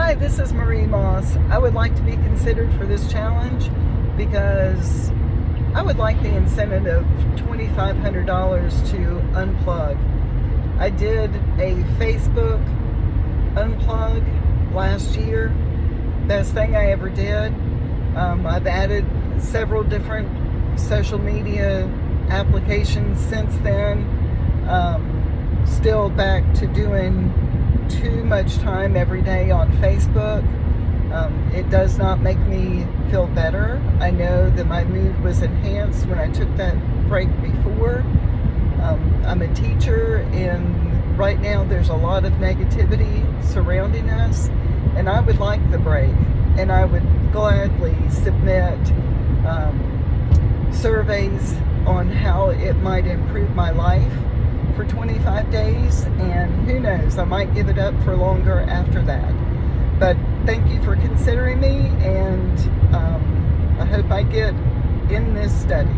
Hi, this is Marie Moss. I would like to be considered for this challenge because I would like the incentive of $2,500 to unplug. I did a Facebook unplug last year. Best thing I ever did. I've added several different social media applications since then. Still back to doing too much time every day on Facebook. It does not make me feel better. I know that my mood was enhanced when I took that break before. I'm a teacher, and right now there's a lot of negativity surrounding us, and I would like the break, and I would gladly submit surveys on how it might improve my life for 25 days, and who knows, I might give it up for longer after that. But thank you for considering me, and I hope I get in this study.